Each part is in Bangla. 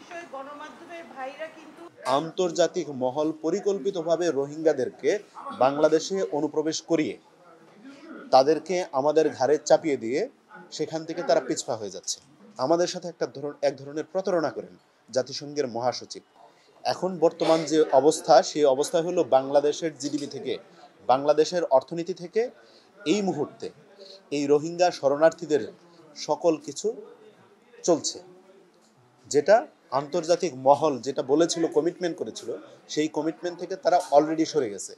বিষয়ে গণমাধ্যমের ভাইরা কিন্তু আন্তর্জাতিক মহল পরিকল্পিতভাবে রোহিঙ্গাদেরকে বাংলাদেশে অনুপ্রবেশ করিয়ে তাদেরকে আমাদের ঘাড়ে চাপিয়ে দিয়ে সেখান থেকে তারা পিছপা হয়ে যাচ্ছে। আমাদের সাথে এক ধরনের প্রতারণা করেন জাতিসংঘের মহাসচিব। এখন বর্তমান যে অবস্থা, সেই অবস্থা হলো বাংলাদেশের জিডিপি থেকে, বাংলাদেশের অর্থনীতি থেকে এই মুহূর্তে এই রোহিঙ্গা শরণার্থীদের সকল কিছু চলছে, যেটা আন্তর্জাতিক মহল যেটা বলেছিল, কমিটমেন্ট করেছিল, সেই কমিটমেন্ট থেকে তারা অলরেডি সরে গেছে।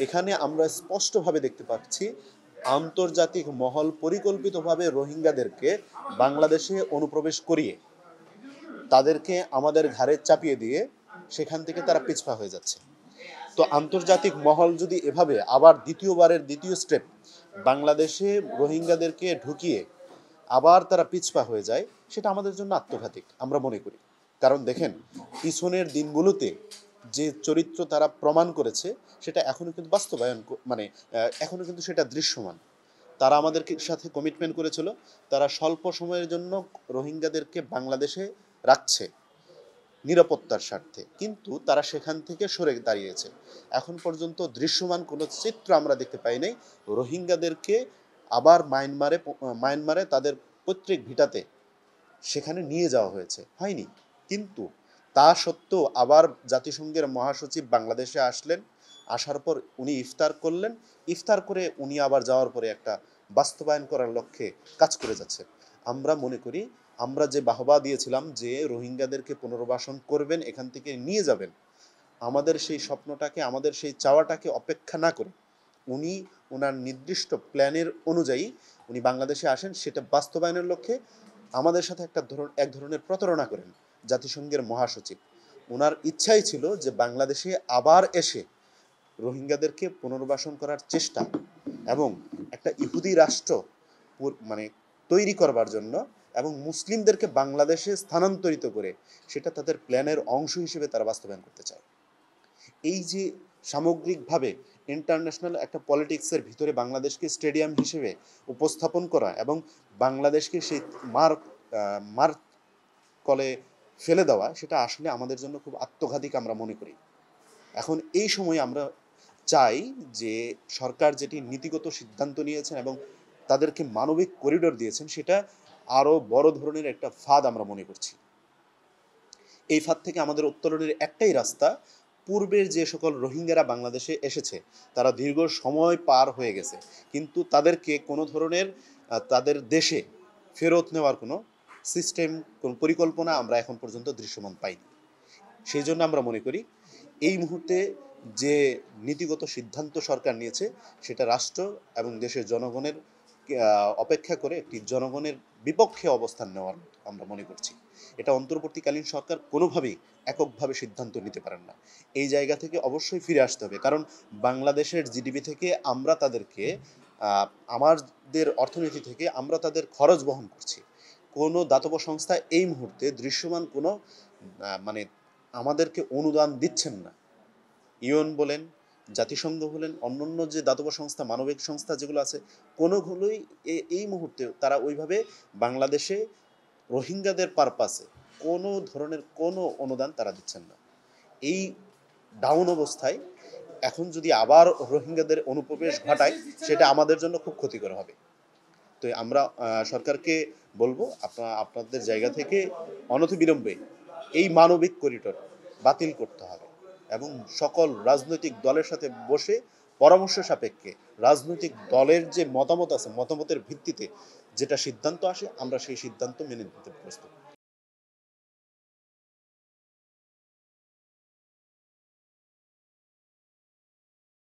এখানে আমরা স্পষ্টভাবে দেখতে পাচ্ছি আন্তর্জাতিক মহল পরিকল্পিতভাবে রোহিঙ্গাদেরকে বাংলাদেশে অনুপ্রবেশ করিয়ে তাদেরকে আমাদের ঘাড়ে চাপিয়ে দিয়ে সেখান থেকে তারা পিছপা হয়ে যাচ্ছে। তো আন্তর্জাতিক মহল যদি এভাবে আবার দ্বিতীয় স্টেপ বাংলাদেশে রোহিঙ্গাদেরকে ঢুকিয়ে আবার তারা পিছপা হয়ে যায়, সেটা আমাদের জন্য আত্মঘাতিক আমরা মনে করি। কারণ দেখেন, পিছনের দিনগুলোতে যে চরিত্র তারা প্রমাণ করেছে সেটা এখনো কিন্তু এখনো কিন্তু সেটা দৃশ্যমান। তারা আমাদের সাথে কমিটমেন্ট করেছিল, তারা স্বল্প সময়ের জন্য রোহিঙ্গাদেরকে বাংলাদেশে রাখছে নিরাপত্তার স্বার্থে, কিন্তু তারা সেখান থেকে সরে দাঁড়িয়েছে। এখন পর্যন্ত দৃশ্যমান কোনো চিত্র আমরা দেখতে পাই নাই রোহিঙ্গাদেরকে আবার মায়ানমারে তাদের পৈতৃক ভিটাতে সেখানে নিয়ে যাওয়া হয়নি। কিন্তু তা সত্ত্বেও আবার জাতিসংঘের মহাসচিব বাংলাদেশে আসলেন, আসার পর উনি ইফতার করলেন, ইফতার করে উনি আবার যাওয়ার পরে একটা বাস্তবায়ন করার লক্ষ্যে কাজ করে যাচ্ছে। আমরা মনে করি আমরা যে বাহবা দিয়েছিলাম যে রোহিঙ্গাদেরকে পুনর্বাসন করবেন, এখান থেকে নিয়ে যাবেন, আমাদের সেই স্বপ্নটাকে, আমাদের সেই চাওয়াটাকে অপেক্ষা না করে উনি ওনার নির্দিষ্ট প্ল্যানের অনুযায়ী উনি বাংলাদেশে আসেন, সেটা বাস্তবায়নের লক্ষ্যে আমাদের সাথে এক ধরনের প্রতারণা করেন জাতিসংঘের মহাসচিব। ওনার ইচ্ছাই ছিল যে বাংলাদেশে আবার এসে রোহিঙ্গাদেরকে পুনর্বাসন করার চেষ্টা এবং একটা ইহুদি রাষ্ট্র মানে তৈরি করবার জন্য এবং মুসলিমদেরকে বাংলাদেশে স্থানান্তরিত করে সেটা তাদের প্ল্যানের অংশ হিসেবে তারা বাস্তবায়ন করতে চায়। এই যে সামগ্রিকভাবে ইন্টারন্যাশনাল একটা পলিটিক্সের ভিতরে বাংলাদেশকে স্টেডিয়াম হিসেবে উপস্থাপন করা এবং বাংলাদেশকে সেই মার কলে ফেলে দেওয়া, সেটা আসলে আমাদের জন্য খুব আত্মঘাতিক আমরা মনে করি। এখন এই সময় আমরা চাই যে সরকার যেটি নীতিগত সিদ্ধান্ত নিয়েছেন এবং তাদেরকে মানবিক করিডোর দিয়েছেন, সেটা আরও বড় ধরনের একটা ফাঁদ আমরা মনে করছি। এই ফাঁদ থেকে আমাদের উত্তরণের একটাই রাস্তা, পূর্বের যে সকল রোহিঙ্গারা বাংলাদেশে এসেছে তারা দীর্ঘ সময় পার হয়ে গেছে, কিন্তু তাদেরকে কোনো ধরনের তাদের দেশে ফেরত নেওয়ার কোনো সিস্টেম, কোন পরিকল্পনা আমরা এখন পর্যন্ত দৃশ্যমান পাইনি। সেই জন্য আমরা মনে করি এই মুহূর্তে যে নীতিগত সিদ্ধান্ত সরকার নিয়েছে সেটা রাষ্ট্র এবং দেশের জনগণের অপেক্ষা করে একটি জনগণের বিপক্ষে অবস্থান নেওয়ার আমরা মনে করছি। এটা অন্তর্বর্তীকালীন সরকার কোনোভাবেই এককভাবে সিদ্ধান্ত নিতে পারেন না। এই জায়গা থেকে অবশ্যই ফিরে আসতে হবে, কারণ বাংলাদেশের জিডিপি থেকে আমরা তাদেরকে আমাদের অর্থনীতি থেকে আমরা তাদের খরচ বহন করছি। কোনো দাতব্য সংস্থা এই মুহূর্তে দৃশ্যমান কোনো মানে আমাদেরকে অনুদান দিচ্ছেন না। ইউএন বলেন, জাতিসংঘ বলেন, অন্যান্য যে দাতব্য সংস্থা, মানবিক সংস্থা যেগুলো আছে, কোনোগুলোই এই মুহূর্তে তারা ওইভাবে বাংলাদেশে রোহিঙ্গাদের পারপাসে কোনো ধরনের কোনো অনুদান তারা দিচ্ছেন না। এই ডাউন অবস্থায় এখন যদি আবার রোহিঙ্গাদের অনুপ্রবেশ ঘটায়, সেটা আমাদের জন্য খুব ক্ষতিকর হবে। তো আমরা সরকারকে বলবো, আপনাদের জায়গা থেকে অনতিবিলম্বে এই মানবিক করিডোর বাতিল করতে হবে এবং সকল রাজনৈতিক দলের সাথে বসে পরামর্শ সাপেক্ষে রাজনৈতিক দলের যে মতামত আছে, মতামতের ভিত্তিতে যেটা সিদ্ধান্ত আসে, আমরা সেই সিদ্ধান্ত মেনে নিতে প্রস্তুত।